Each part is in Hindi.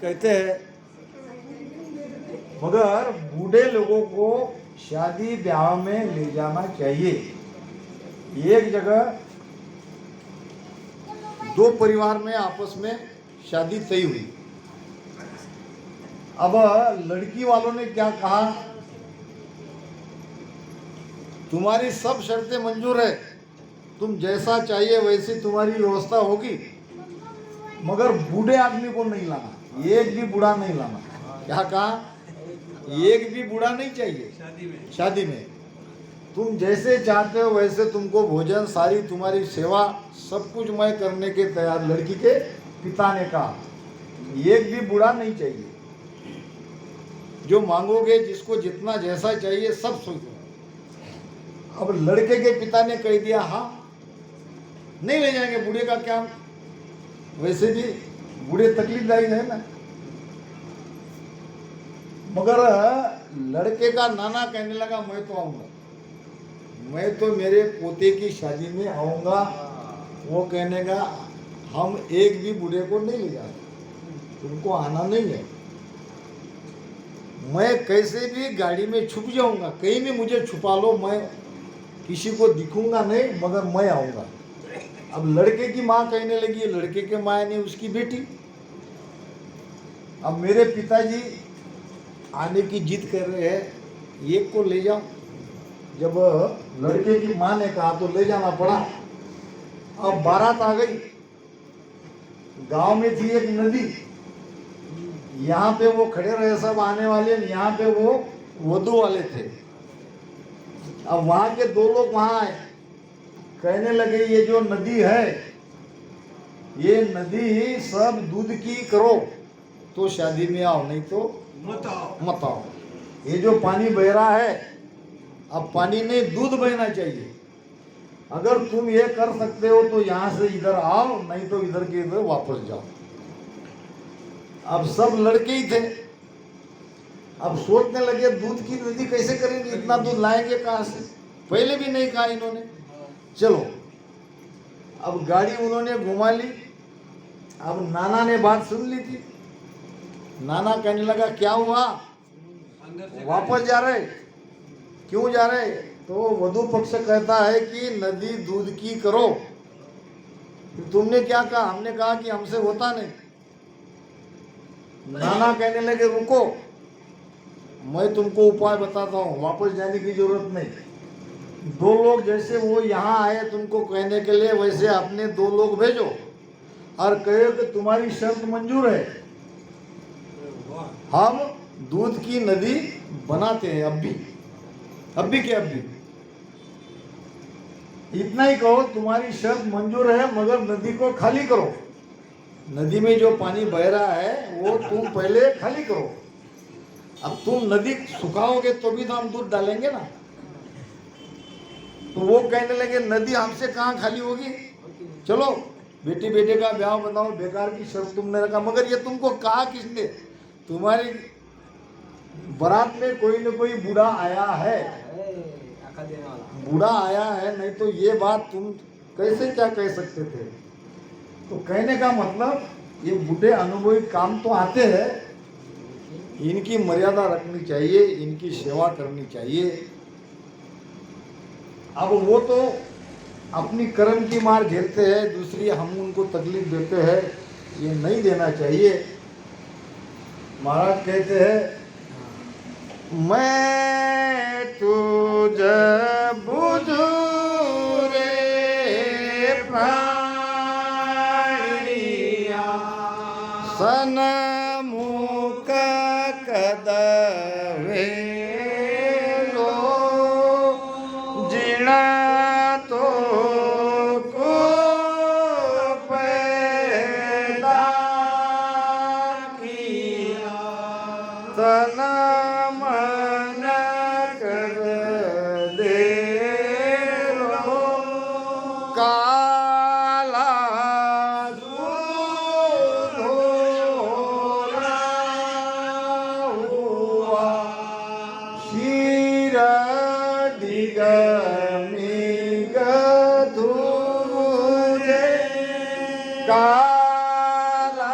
कहते हैं मगर बूढ़े लोगों को शादी ब्याह में ले जाना चाहिए। एक जगह दो परिवार में आपस में शादी तय हुई। अब लड़की वालों ने क्या कहा, तुम्हारी सब शर्तें मंजूर है, तुम जैसा चाहिए वैसी तुम्हारी व्यवस्था होगी, मगर बूढ़े आदमी को नहीं लाना, एक भी बूढ़ा नहीं लाना। क्या कहा, एक भी बूढ़ा नहीं चाहिए शादी में। तुम जैसे चाहते हो वैसे तुमको भोजन, सारी तुम्हारी सेवा, सब कुछ मैं करने के तैयार। लड़की के पिता ने कहा एक भी बूढ़ा नहीं चाहिए, जो मांगोगे, जिसको जितना जैसा चाहिए सब सोचो। अब लड़के के पिता ने कह दिया हाँ नहीं ले जाएंगे, बूढ़े का क्या, वैसे भी बूढ़े तकलीफदायी है ना। मगर लड़के का नाना कहने लगा मैं तो आऊंगा, मैं तो मेरे पोते की शादी में आऊंगा। वो कहने का हम एक भी बूढ़े को नहीं ले जाते, तुमको आना नहीं है। मैं कैसे भी गाड़ी में छुप जाऊंगा, कहीं भी मुझे छुपा लो, मैं किसी को दिखूंगा नहीं, मगर मैं आऊंगा। अब लड़के की माँ कहने लगी, लड़के के माँ ने उसकी बेटी, अब मेरे पिताजी आने की जिद कर रहे हैं, एक को ले जाओ। जब लड़के की माँ ने कहा तो ले जाना पड़ा। अब बारात आ गई, गांव में थी एक नदी, यहाँ पे वो खड़े रहे सब आने वाले, यहाँ पे वो वधू वाले थे। अब वहां के दो लोग वहां आए, कहने लगे ये जो नदी है, ये नदी सब दूध की करो तो शादी में आओ, नहीं तो मत आओ। ये जो पानी बह रहा है, अब पानी नहीं दूध बहना चाहिए। अगर तुम ये कर सकते हो तो यहाँ से इधर आओ, नहीं तो इधर के इधर वापस जाओ। अब सब लड़के ही थे, अब सोचने लगे दूध की नदी कैसे करेंगे, इतना दूध लाएंगे कहाँ से। पहले भी नहीं कहा इन्होंने, चलो अब गाड़ी उन्होंने घुमा ली। अब नाना ने बात सुन ली थी, नाना कहने लगा क्या हुआ, वापस जा रहे, क्यों जा रहे। तो वधू पक्ष कहता है कि नदी दूध की करो। तुमने क्या कहा, हमने कहा कि हमसे होता नहीं। नाना कहने लगे रुको, मैं तुमको उपाय बताता हूँ, वापस जाने की जरूरत नहीं। दो लोग जैसे वो यहाँ आए तुमको कहने के लिए, वैसे अपने दो लोग भेजो और कहो कि तुम्हारी शर्त मंजूर है, हम दूध की नदी बनाते हैं अब भी के अब भी। इतना ही कहो तुम्हारी शर्त मंजूर है, मगर नदी को खाली करो। नदी में जो पानी बह रहा है वो तुम पहले खाली करो। अब तुम नदी सुखाओगे तो भी तो हम दूध डालेंगे ना। तो वो कहने लगे नदी हमसे कहाँ खाली होगी, चलो बेटी बेटे का ब्याह बताओ, बेकार की शर्त तुमने रखा। मगर ये तुमको कहा किसने, तुम्हारी बारात में कोई न कोई बूढ़ा आया है, बूढ़ा आया है, नहीं तो ये बात तुम कैसे क्या कह सकते थे। तो कहने का मतलब ये बूढ़े अनुभवी काम तो आते हैं, इनकी मर्यादा रखनी चाहिए, इनकी सेवा करनी चाहिए। अब वो तो अपनी कर्म की मार झेलते हैं, दूसरी हम उनको तकलीफ देते हैं, ये नहीं देना चाहिए। महाराज कहते हैं मैं तुझे बुझू रे प्राणिया, सनमुख कदवे लो, जिणा तो को पैदा किया, तन मन कर दे लो, काला हुआ शीर दिगमी गधुरे, काला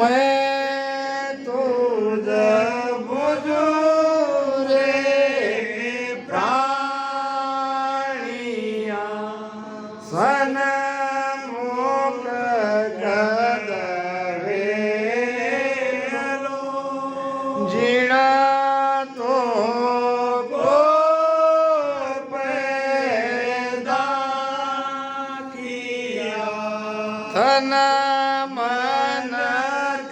मैं तो जब रे प्राणिया सन्मुख गदवे जीणा तो को पैदा किया धन मन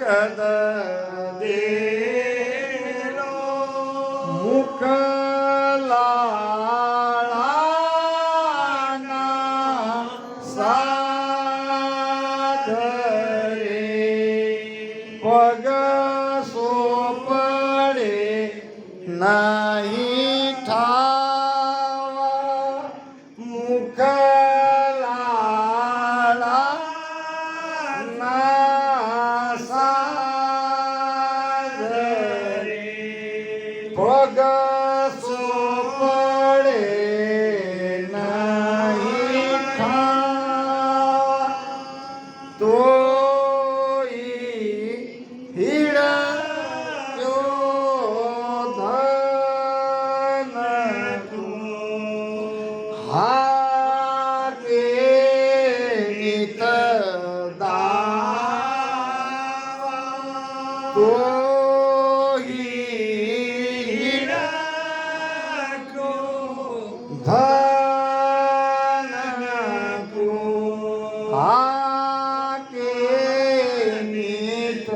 कद देलो मुख लाळाना साथ रे पग सोपडे नाही ठावा मुख लाळा पग सोपडे नाही ठावा तोई हिडक्यो धन हाके नित दावा तोही धन को आके नित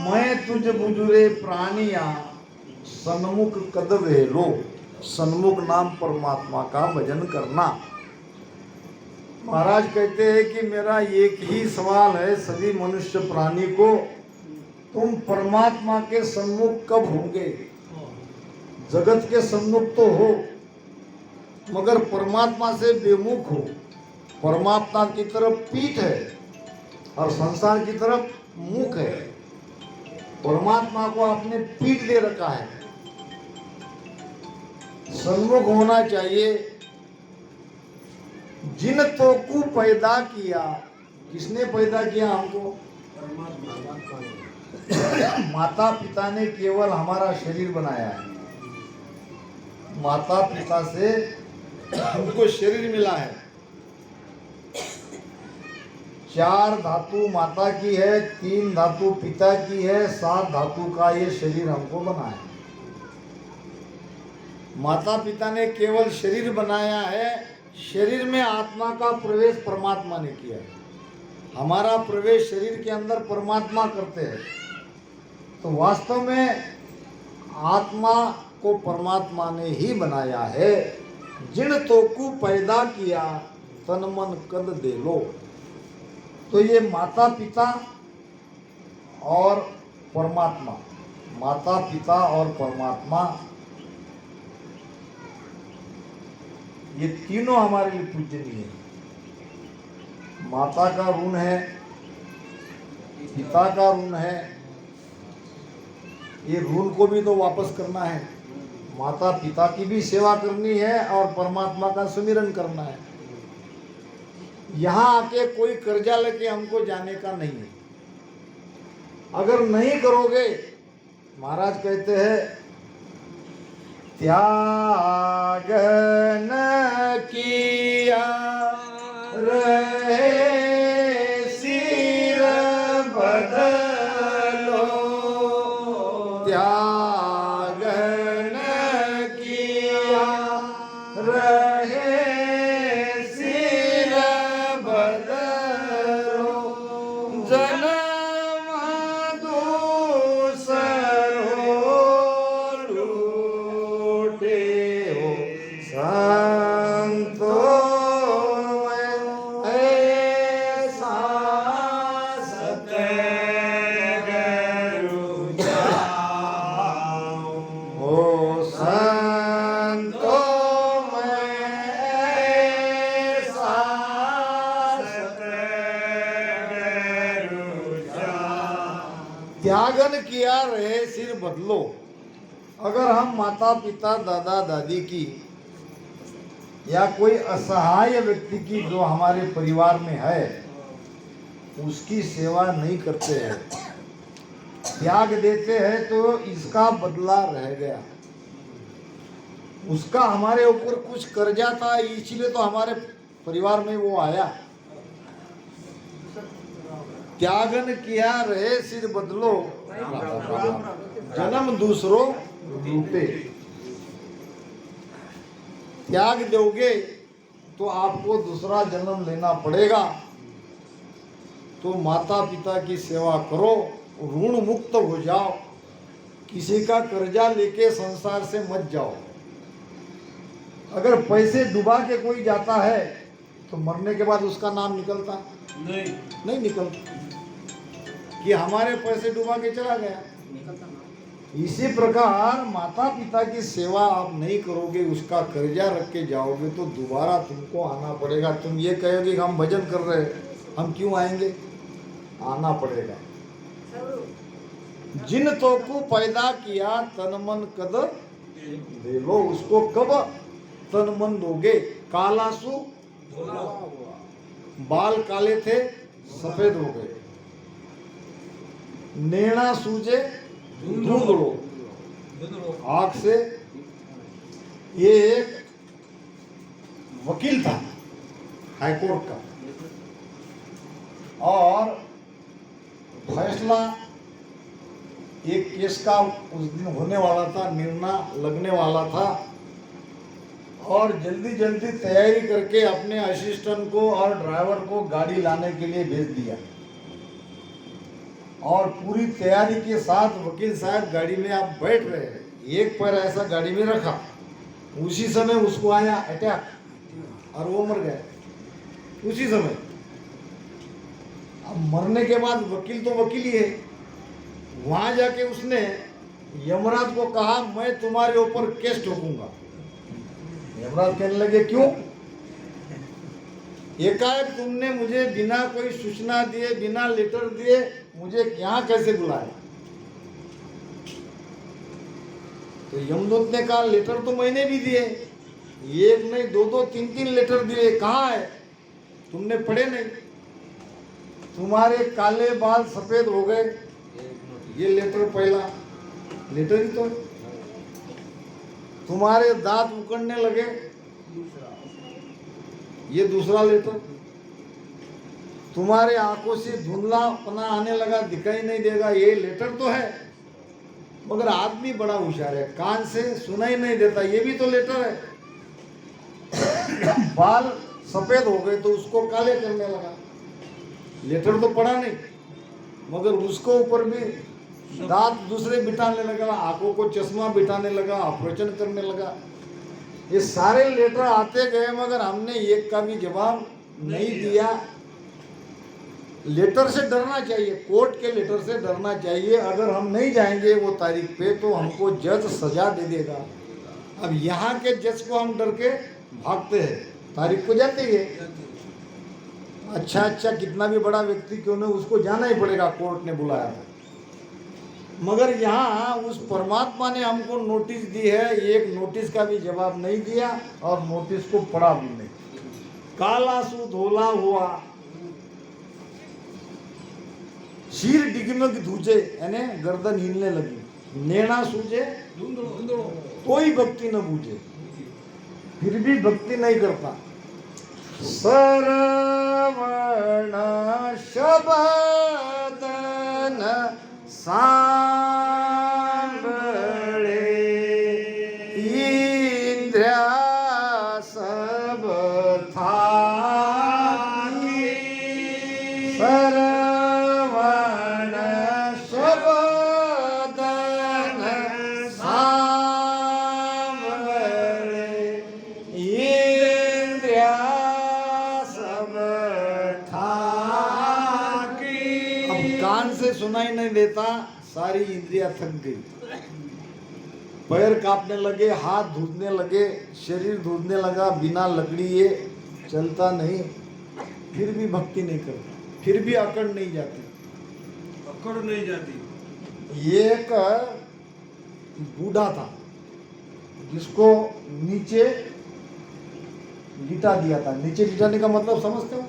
मैं तुझ बुजुरे प्राणिया सन्मुख कदवे लो सन्मुख नाम परमात्मा का भजन करना। महाराज कहते हैं कि मेरा एक ही सवाल है सभी मनुष्य प्राणी को, तुम परमात्मा के सन्मुख कब होंगे? जगत के सन्मुख तो हो मगर परमात्मा से बेमुख हो। परमात्मा की तरफ पीठ है और संसार की तरफ मुख है। परमात्मा को आपने पीठ दे रखा है, सन्मुख होना चाहिए। जिन तो को पैदा किया, किसने पैदा किया हमको? माता पिता ने केवल हमारा शरीर बनाया है। माता पिता से हमको शरीर मिला है। 4 धातु माता की है, 3 धातु पिता की है, 7 धातु का ये शरीर हमको बना है। माता पिता ने केवल शरीर बनाया है, शरीर में आत्मा का प्रवेश परमात्मा ने किया है। हमारा प्रवेश शरीर के अंदर परमात्मा करते हैं। तो वास्तव में आत्मा को परमात्मा ने ही बनाया है। जिन तो को पैदा किया तन मन कद दे लो। तो ये माता पिता और परमात्मा, माता पिता और परमात्मा, ये तीनों हमारे लिए पूजनीय है। माता का ऋण है, पिता का ऋण है, ये ऋण को भी तो वापस करना है। माता पिता की भी सेवा करनी है और परमात्मा का सुमिरन करना है। यहाँ आके कोई कर्जा लेके हमको जाने का नहीं है। अगर नहीं करोगे, महाराज कहते हैं त्याग न किया रहे सिर बदलो, त्याग न किया रहे सिर बदलो, जन्म दूसरो लूटे हो संतो त्यागन किया रहे सिर बदलो। अगर हम माता पिता दादा दादी की या कोई असहाय व्यक्ति की जो हमारे परिवार में है उसकी सेवा नहीं करते हैं, त्याग देते हैं, तो इसका बदला रह गया। उसका हमारे ऊपर कुछ कर्जा था, इसलिए तो हमारे परिवार में वो आया। त्यागन किया रहे सिर बदलो, जन्म दूसरों लूटे। त्याग दोगे तो आपको दूसरा जन्म लेना पड़ेगा। तो माता पिता की सेवा करो, ऋण मुक्त हो जाओ, किसी का कर्जा लेके संसार से मत जाओ। अगर पैसे डुबा के कोई जाता है तो मरने के बाद उसका नाम निकलता नहीं निकलता कि हमारे पैसे डुबा के चला गया। इसी प्रकार माता पिता की सेवा आप नहीं करोगे, उसका कर्जा रख के जाओगे तो दोबारा तुमको आना पड़ेगा। तुम ये कहोगे कि हम भजन कर रहे हैं, हम क्यों आएंगे? आना पड़ेगा। जिन तो को पैदा किया तन मन कद दे लो, उसको कब तन मन दोगे? कालासु बाल काले थे सफेद हो गए, नैना सूझे धुंधलो, आंख से। ये एक वकील था हाईकोर्ट का, और फैसला एक केस का उस दिन होने वाला था, निर्णय लगने वाला था, और जल्दी जल्दी तैयारी करके अपने असिस्टेंट को और ड्राइवर को गाड़ी लाने के लिए भेज दिया। और पूरी तैयारी के साथ वकील साहब गाड़ी में आप बैठ रहे हैं, एक पैर ऐसा गाड़ी में रखा, उसी समय उसको आया अटैक और वो मर गया उसी समय। अब मरने के बाद वकील तो वकील ही है, वहां जाके उसने यमराज को कहा मैं तुम्हारे ऊपर केस ठोकूंगा। यमराज कहने लगे क्यों? एकाएक तुमने मुझे बिना कोई सूचना दिए, बिना लेटर दिए मुझे यहाँ कैसे बुलाया? तो यमदूत ने कहा लेटर तो मैंने भी दिए, एक नहीं दो दो तीन तीन लेटर दिए, कहाँ है? तुमने पढ़े नहीं? तुम्हारे काले बाल सफेद हो गए, ये लेटर पहला लेटर ही तो। तुम्हारे दांत उकड़ने लगे, ये दूसरा लेटर। तुम्हारे आंखों से धुंधलापना आने लगा, दिखाई नहीं देगा, ये लेटर तो है। मगर आदमी बड़ा होशियार है, कान से सुनाई नहीं देता, ये भी तो लेटर है। बाल सफेद हो गए तो उसको काले करने लगा, लेटर तो पढ़ा नहीं, मगर उसको ऊपर भी दांत दूसरे बिठाने लगा, आंखों को चश्मा बिठाने लगा, ऑपरेशन करने लगा। ये सारे लेटर आते गए, मगर हमने एक का भी जवाब नहीं दिया। लेटर से डरना चाहिए, कोर्ट के लेटर से डरना चाहिए। अगर हम नहीं जाएंगे वो तारीख पे तो हमको जज सजा दे देगा। अब यहाँ के जज को हम डर के भागते हैं, तारीख को जाते ही है। अच्छा कितना भी बड़ा व्यक्ति क्यों न, उसको जाना ही पड़ेगा, कोर्ट ने बुलाया है। मगर यहाँ उस परमात्मा ने हमको नोटिस दी है, एक नोटिस का भी जवाब नहीं दिया और नोटिस को पढ़ा भी नहीं। काला सु धोला हुआ, शीर डिगने की धूचे, यानी गर्दन हिलने लगी। नैना सूझे कोई भक्ति न बूझे, फिर भी भक्ति नहीं करता। श्रवण शब्द न सांभळे, इंद्रिया सब थाकी। श्रवण शब्द न सांभळे, इंद्रिया सब थाकी। अब कान से सुनाई नहीं देता, सारी इंद्रियां थक गई, पैर कांपने लगे, हाथ धुलने लगे, शरीर धुलने लगा, बिना लकड़ी ये चलता नहीं, फिर भी भक्ति नहीं करता, फिर भी अकड़ नहीं जाती। एक बूढ़ा था जिसको नीचे लिटा दिया था। नीचे लिटाने का मतलब समझते हो?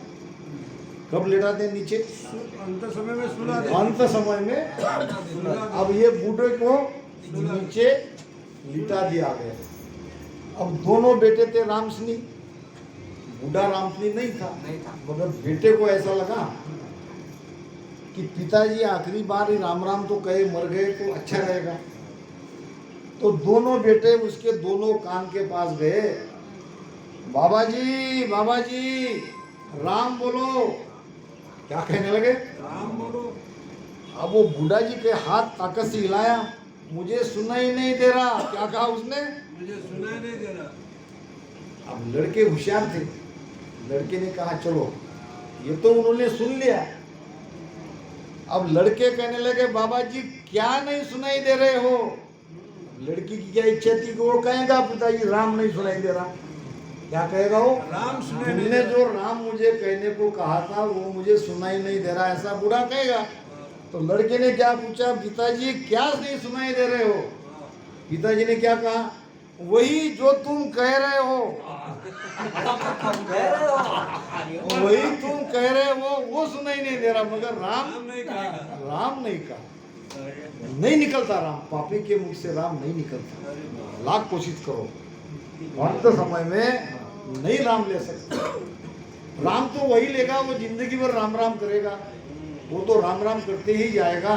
कब लेटाते हैं नीचे? अंत समय में सुला दे। अंत समय में। अब ये बूढ़े को नीचे लिटा दिया गया। अब दोनों बेटे थे रामसनी, बूढ़ा रामसनी नहीं था, मगर बेटे को ऐसा लगा कि पिताजी आखिरी बार ही राम राम तो कहे, मर गए तो अच्छा रहेगा। तो दोनों बेटे उसके दोनों कान के पास गए, बाबा जी राम बोलो। क्या कहने लगे? राम बोलो। अब वो बूढ़ा जी के हाथ ताकत से हिलाया, मुझे सुनाई नहीं दे रहा। क्या कहा उसने? मुझे सुनाई नहीं दे रहा। अब लड़के होशियार थे, लड़के ने कहा चलो, ये तो उन्होंने सुन लिया। अब लड़के कहने लगे, बाबा जी क्या नहीं सुनाई दे रहे हो? लड़की की क्या इच्छा थी कि वो कहेगा पिताजी राम नहीं सुनाई दे रहा। क्या कहेगा वो? राम सुनाई नहीं तुमने दे जो राम मुझे कहने को कहा था वो मुझे सुनाई नहीं दे रहा, ऐसा बूढ़ा कहेगा। तो लड़के ने क्या पूछा, पिताजी क्या नहीं सुनाई दे रहे हो? पिताजी ने क्या कहा, वही जो तुम कह रहे हो, वही तुम कह रहे हो वो सुनाई नहीं दे रहा, मगर राम नहीं कहेगा। राम नहीं कहा। नहीं निकलता राम, पापी के मुख से राम नहीं निकलता, लाख कोशिश करो, अंत समय में नहीं राम ले सकते। राम तो वही लेगा वो जिंदगी भर राम राम करेगा, वो तो राम राम करते ही जाएगा।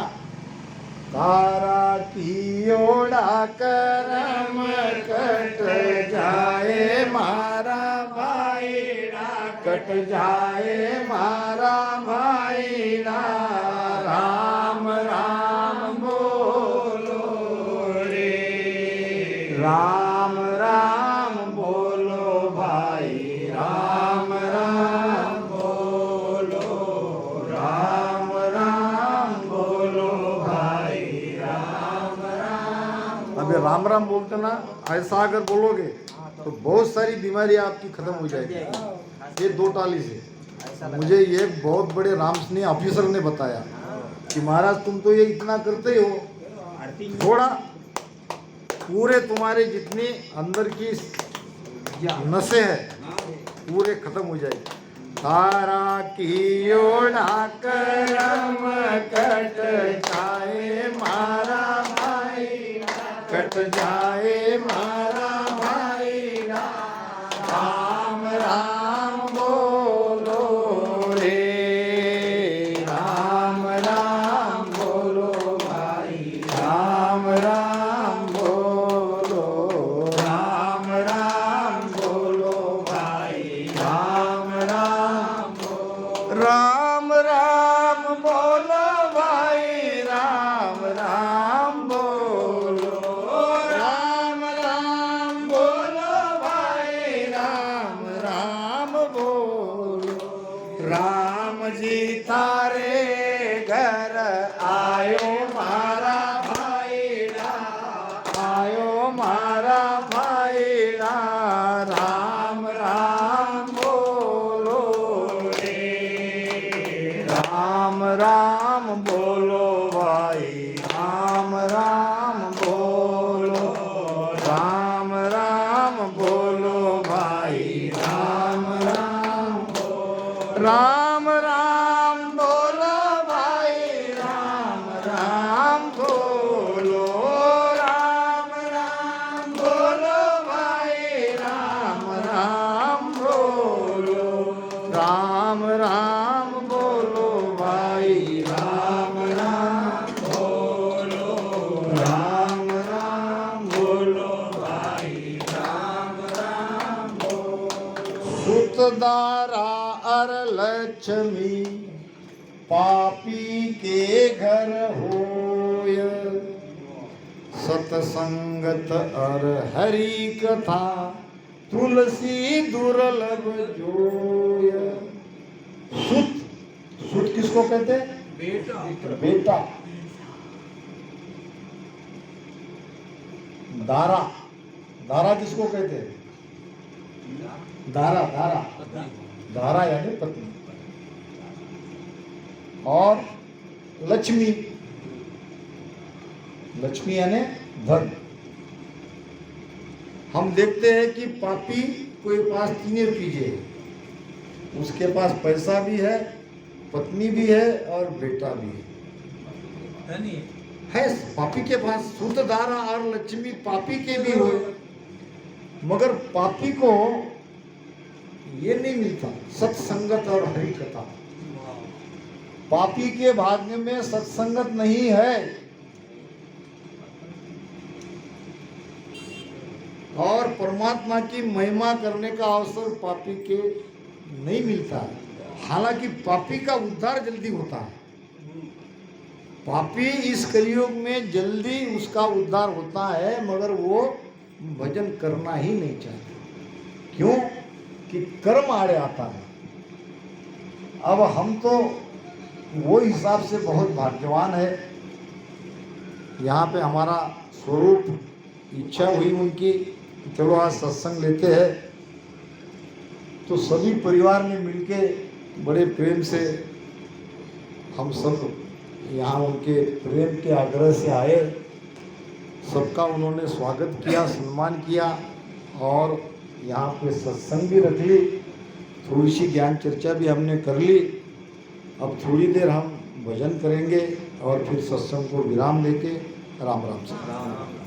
तारा की ओढ़ा करम कट जाए मारा भाईड़ा, कट जाए मारा भाईड़ा, राम राम बोलो रे, राम राम बोलो भाई, राम राम बोलो, राम राम बोलो भाई, राम राम। अबे राम राम बोलते ना, ऐसा अगर बोलोगे तो बहुत सारी बीमारी आपकी खत्म हो जाएगी। ये 2 टाली से मुझे ये बहुत बड़े रामसनी ऑफिसर ने बताया कि महाराज तुम तो ये इतना करते ही हो, थोड़ा पूरे तुम्हारे जितनी अंदर की नसें हैं पूरे खत्म हो जाएगी। तारा की ओढ़ा करम कट जाए मारा भाई, कट जाए मारा भाई, राम राम बोलो रे, राम राम बोलो भाई, राम राम बोलो, राम राम बोलो भाई, राम राम बोलो, राम राम बोलो भाई, राम राम बोलो, राम राम बोलो भाई, राम राम बोलो। राम जी तारे घर आयो मारा भाईड़ा, आयो मारा भाईड़ा, राम राम बोलो रे, राम राम बोलो भाई, राम राम बोलो, राम राम बोलो भाई, राम राम बोलो, राम राम बोलो भाई, राम राम बोलो, राम राम बोलो भाई, राम राम बोलो, राम राम बोलो भाई, राम राम बोलो, राम राम बोलो भाई, राम राम बोलो। सुतदारा अर लक्ष्मी पापी के घर होय, सतसंगत अर हरि कथा तुलसी दुर्लभ जोय। सुत, सुत किसको कहते हैं? बेटा। बेटा। दारा, दारा किसको कहते हैं? दारा, दारा, दारा यानी पत्नी। और लक्ष्मी, लक्ष्मी यानी धन। हम देखते हैं कि पापी कोई पास 3 रुपये, उसके पास पैसा भी है, पत्नी भी है और बेटा भी धनी है पापी के पास। सूत्रधारा और लक्ष्मी पापी के भी हुए, मगर पापी को ये नहीं मिलता सत्संगत और हरि कथा। पापी के भाग्य में सत्संगत नहीं है और परमात्मा की महिमा करने का अवसर पापी के नहीं मिलता है। हालांकि पापी का उद्धार जल्दी होता है। पापी इस कलयुग में जल्दी उसका उद्धार होता है, मगर वो भजन करना ही नहीं चाहता। क्यों? कि कर्म आड़े आता है। अब हम तो वो हिसाब से बहुत भाग्यवान है। यहाँ पे हमारा स्वरूप इच्छा हुई उनकी, चलो आज सत्संग लेते हैं, तो सभी परिवार ने मिलके बड़े प्रेम से हम सब यहाँ उनके प्रेम के आग्रह से आए। सबका उन्होंने स्वागत किया, सम्मान किया और यहाँ पे सत्संग भी रख ली। थोड़ी सी ज्ञान चर्चा भी हमने कर ली। अब थोड़ी देर हम भजन करेंगे और फिर सत्संग को विराम देके राम राम से।